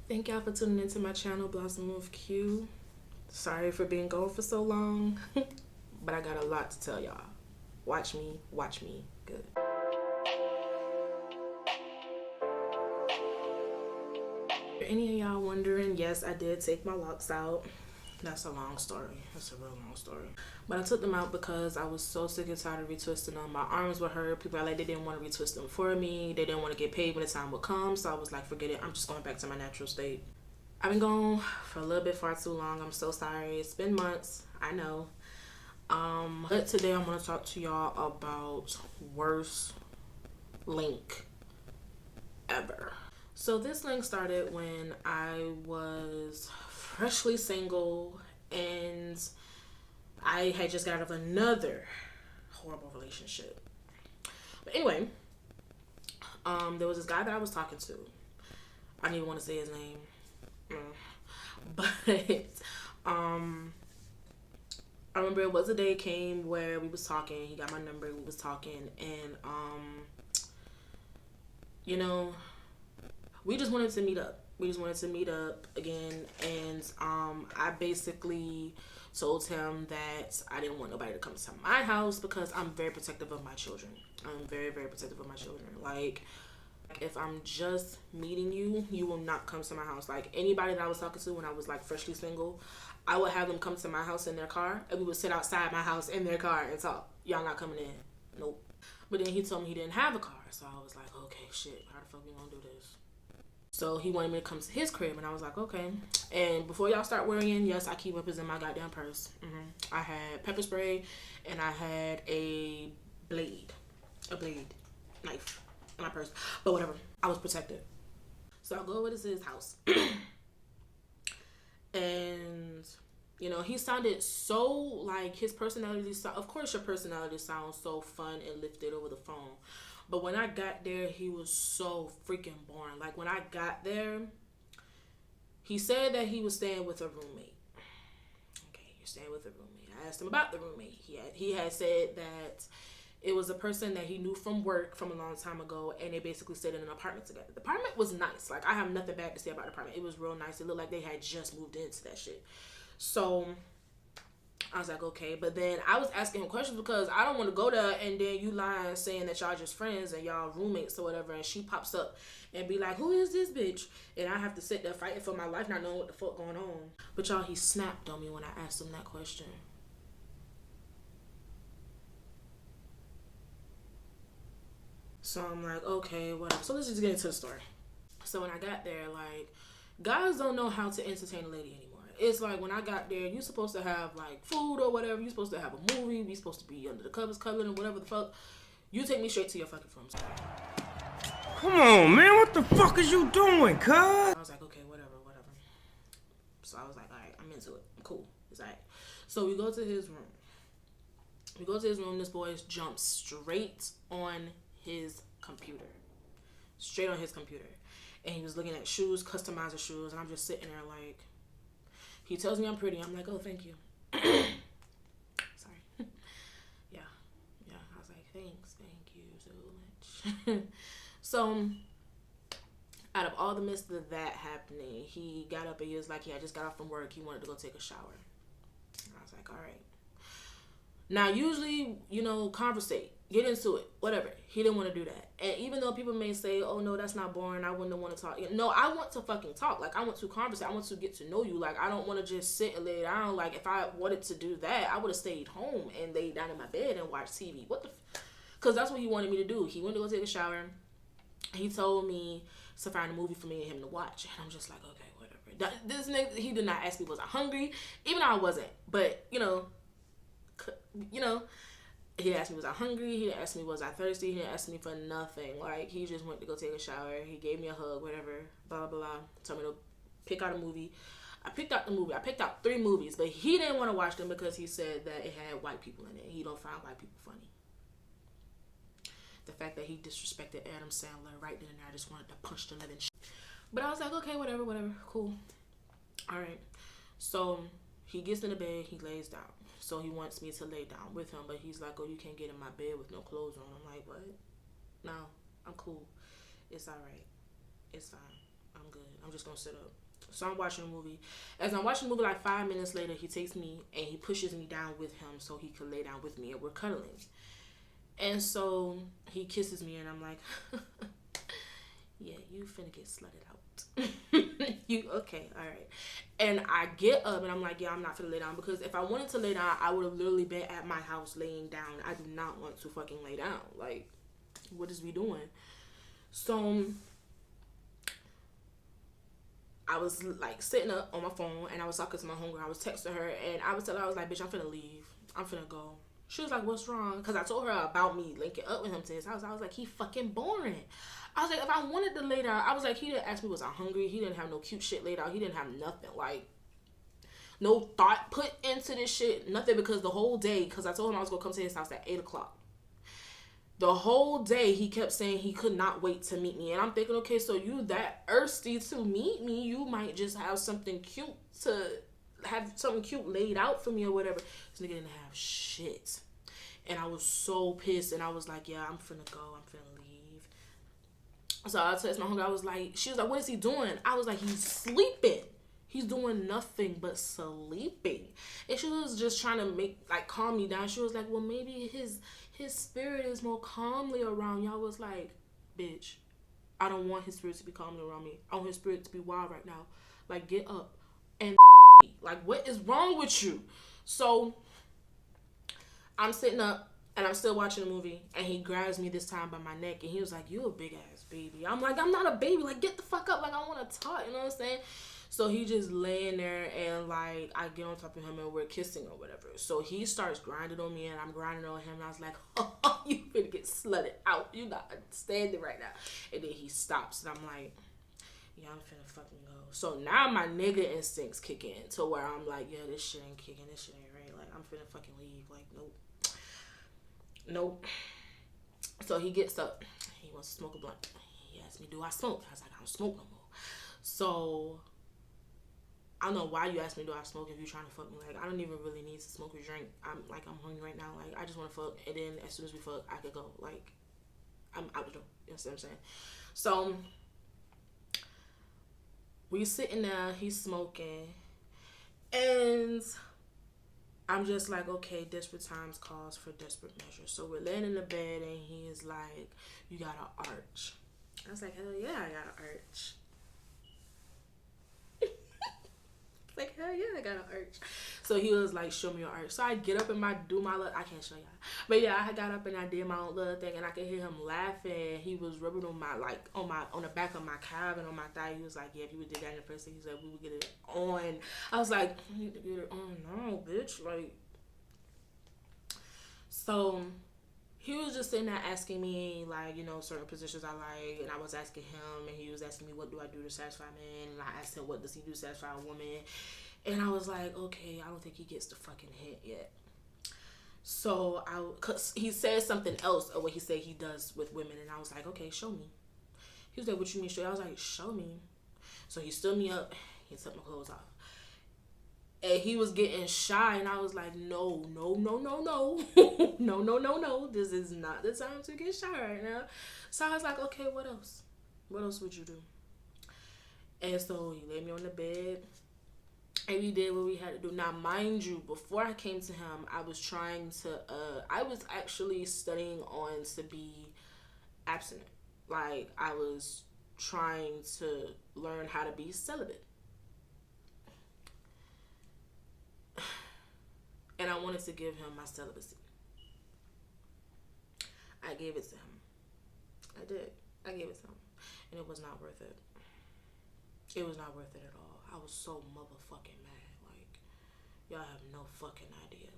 Thank y'all for tuning into my channel, Blossom of Q. Sorry for being gone for so long, but I got a lot to tell y'all. Watch me, good. For any of y'all wondering, yes, I did take my locks out. That's a long story. That's a real long story. But I took them out because I was so sick and tired of retwisting them. My arms were hurt. People are like, they didn't want to retwist them for me. They didn't want to get paid when the time would come. So I was like, forget it. I'm just going back to my natural state. I've been gone for a little bit far too long. I'm so sorry. It's been months. I know. But today I'm going to talk to y'all about worst link ever. So this link started when I was freshly single and I had just got out of another horrible relationship. But anyway, there was this guy that I was talking to. I don't even want to say his name. But I remember it was a day came where we was talking. He got my number. We was talking, and you know, we just wanted to meet up. We just wanted to meet up again, and I basically told him that I didn't want nobody to come to my house because I'm very protective of my children. I'm very, very protective of my children. Like, if I'm just meeting you, you will not come to my house. Like, anybody that I was talking to when I was like freshly single, I would have them come to my house in their car, and we would sit outside my house in their car and talk. Y'all not coming in. Nope. But then he told me he didn't have a car, so I was like, okay, shit, how the fuck we gonna do this? So he wanted me to come to his crib, and I was like, okay. And before y'all start worrying, yes, I keep weapons in my goddamn purse. I had pepper spray, and I had a blade knife in my purse. But whatever, I was protected. So I go over to his house, and you know, he sounded so like his personality. Of course, your personality sounds so fun and lifted over the phone. But when I got there, he was so freaking boring. Like, when I got there, he said that he was staying with a roommate. Okay, you're staying with a roommate. I asked him about the roommate. He had said that it was a person that he knew from work from a long time ago, and they basically stayed in an apartment together. The apartment was nice. Like, I have nothing bad to say about the apartment. It was real nice. It looked like they had just moved into that shit. So I was like, okay. But then I was asking him questions because I don't want to go there and then you lying saying that y'all just friends and y'all roommates or whatever, and she pops up and be like, who is this bitch? And I have to sit there fighting for my life, not knowing what the fuck going on. But y'all, he snapped on me when I asked him that question. So I'm like, okay, whatever. So let's just get into the story. So when I got there, like, guys don't know how to entertain a lady anymore. It's like, when I got there, you're supposed to have like food or whatever. You're supposed to have a movie. We're supposed to be under the covers cuddling or whatever the fuck. You take me straight to your fucking room. Come on, man. What the fuck is you doing, cuz? I was like, okay, whatever. So I was like, all right, I'm into it. I'm cool. It's all right. So we go to his room. This boy jumps straight on his computer. And he was looking at shoes, customizer shoes. And I'm just sitting there like, he tells me I'm pretty. I'm like, oh, thank you. Sorry. Yeah. I was like, thank you so much. So, out of all the midst of that happening, he got up and he was like, yeah, I just got off from work. He wanted to go take a shower. I was like, all right. Now, usually, you know, conversate, get into it, whatever. He didn't want to do that. And even though people may say, oh, no, that's not boring, I wouldn't want to talk. No, I want to fucking talk. Like, I want to conversate. I want to get to know you. Like, I don't want to just sit and lay down. Like, if I wanted to do that, I would have stayed home and laid down in my bed and watched TV. Because that's what he wanted me to do. He wanted to go take a shower. He told me to find a movie for me and him to watch. And I'm just like, okay, whatever. This nigga, he did not ask me, was I hungry? Even though I wasn't. But, you know, he asked me, was I hungry? He didn't ask me, was I thirsty? He didn't ask me for nothing. Like, he just went to go take a shower. He gave me a hug, whatever, blah, blah, blah. Told me to pick out a movie. I picked out the movie. I picked out 3 movies, but he didn't want to watch them because he said that it had white people in it. He don't find white people funny. The fact that he disrespected Adam Sandler right then and there, I just wanted to punch the living shit. But I was like, okay, whatever, cool. All right. So he gets in the bed, he lays down. So he wants me to lay down with him, but he's like, oh, you can't get in my bed with no clothes on. I'm like, what? No, I'm cool. It's all right. It's fine. I'm good. I'm just gonna sit up. So I'm watching a movie. As I'm watching the movie, like 5 minutes later, he takes me and he pushes me down with him so he could lay down with me, and we're cuddling. And so he kisses me, and I'm like, yeah, you finna get slutted out. You okay? All right. And I get up, and I'm like, yeah, I'm not finna lay down, because if I wanted to lay down, I would have literally been at my house laying down. I do not want to fucking lay down. Like, what is we doing? So I was like sitting up on my phone, and I was talking to my homegirl. I was texting her, and I was telling her, I was like, bitch, I'm finna leave. I'm finna go. She was like, what's wrong? Because I told her about me linking up with him to his house. I was like, he fucking boring. I was like, if I wanted to lay down, I was like, he didn't ask me, was I hungry? He didn't have no cute shit laid out. He didn't have nothing. Like, no thought put into this shit. Nothing, because the whole day, because I told him I was going to come to his house at 8 o'clock. The whole day, he kept saying he could not wait to meet me. And I'm thinking, okay, so you that thirsty to meet me, you might just have something cute laid out for me or whatever. This nigga didn't have shit. And I was so pissed. And I was like, yeah, I'm finna go. I'm finna leave. So I texted my homegirl. I was like, she was like, what is he doing? I was like, he's sleeping. He's doing nothing but sleeping. And she was just trying to calm me down. She was like, well, maybe his spirit is more calmly around you. I was like, bitch, I don't want his spirit to be calmly around me. I want his spirit to be wild right now. Like, get up and like, what is wrong with you? So I'm sitting up and I'm still watching the movie, and he grabs me this time by my neck, and he was like, you a big ass baby. I'm like, I'm not a baby. Like, get the fuck up. Like, I want to talk. You know what I'm saying? So he just laying there, and like, I get on top of him and we're kissing or whatever. So he starts grinding on me, and I'm grinding on him, and I was like, oh, you finna get slutted out. You not understanding right now. And then he stops, and I'm like, yeah, I'm finna fucking go. So now my nigga instincts kick in to where I'm like, yeah, this shit ain't kicking. This shit ain't right. Like, I'm finna fucking leave. Like, nope. So he gets up. He wants to smoke a blunt. He asked me, do I smoke? I was like, I don't smoke no more. So I don't know why you asked me, do I smoke, if you're trying to fuck me. Like, I don't even really need to smoke or drink. I'm hungry right now. Like, I just want to fuck. And then as soon as we fuck, I could go. Like, I'm out the door. You know what I'm saying? So we sitting there. He's smoking. And I'm just like, okay, desperate times calls for desperate measures. So we're laying in the bed, and he is like, you got an arch. I was like, hell yeah, I got an arch. Like, hell yeah, I got an arch. So he was like, show me your arch. So I get up and do my little, I can't show y'all. But yeah, I got up and I did my own little thing, and I could hear him laughing. He was rubbing on my, like, on the back of my calf and on my thigh. He was like, yeah, if you would do that in the first thing, he said, we would get it on. I was like, I need to get it on now, bitch. Like, so he was just sitting there asking me, like, you know, certain positions I like, and I was asking him, and he was asking me, what do I do to satisfy men? And I asked him, what does he do to satisfy a woman? And I was like, okay, I don't think he gets the fucking hit yet. So cause he said something else of what he said he does with women, and I was like, okay, show me. He was like, what you mean show you? I was like, show me. So he stood me up, he took my clothes off. And he was getting shy, and I was like, no. No. This is not the time to get shy right now. So I was like, okay, what else? What else would you do? And so he laid me on the bed, and we did what we had to do. Now, mind you, before I came to him, I was actually studying on to be abstinent. Like, I was trying to learn how to be celibate. And I wanted to give him my celibacy. I gave it to him. I did. I gave it to him. And it was not worth it. It was not worth it at all. I was so motherfucking mad. Like, y'all have no fucking idea.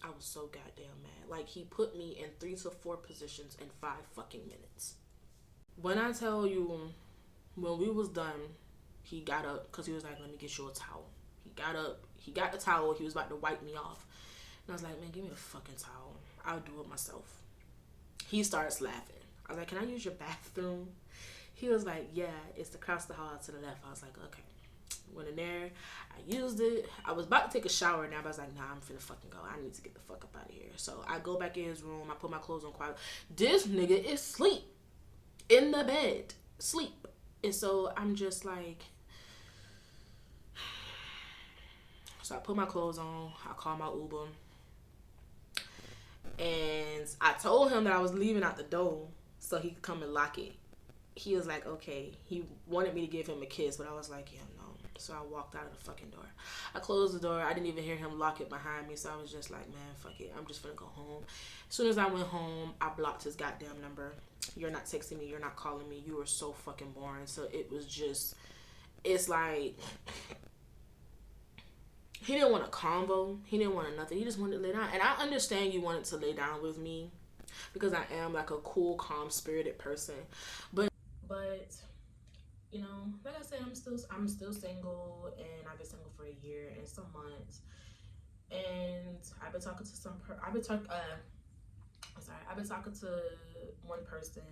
I was so goddamn mad. Like, he put me in 3 to 4 positions in 5 fucking minutes. When I tell you, when we was done, he got up because he was like, let me get you a towel. He got up. He got the towel. He was about to wipe me off. And I was like, man, give me the fucking towel. I'll do it myself. He starts laughing. I was like, can I use your bathroom? He was like, yeah, it's across the hall to the left. I was like, okay. Went in there. I used it. I was about to take a shower now, but I was like, nah, I'm finna fucking go. I need to get the fuck up out of here. So I go back in his room. I put my clothes on quiet. This nigga is asleep. In the bed. Sleep. And so I'm just like, so I put my clothes on, I call my Uber, and I told him that I was leaving out the door so he could come and lock it. He was like, okay. He wanted me to give him a kiss, but I was like, yeah, no. So I walked out of the fucking door. I closed the door. I didn't even hear him lock it behind me, so I was just like, man, fuck it. I'm just gonna go home. As soon as I went home, I blocked his goddamn number. You're not texting me. You're not calling me. You are so fucking boring. So it was just, it's like, he didn't want a convo. He didn't want nothing. He just wanted to lay down. And I understand you wanted to lay down with me because I am like a cool, calm spirited person. But you know, like I said, I'm still single, and I've been single for a year and some months. And I've been talking to I've been talking to one person,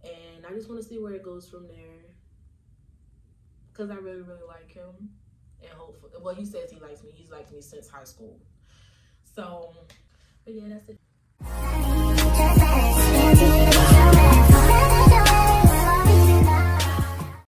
and I just want to see where it goes from there. Cause I really, really like him, and hopefully, well, he says he likes me. He's liked me since high school. So, but yeah, that's it.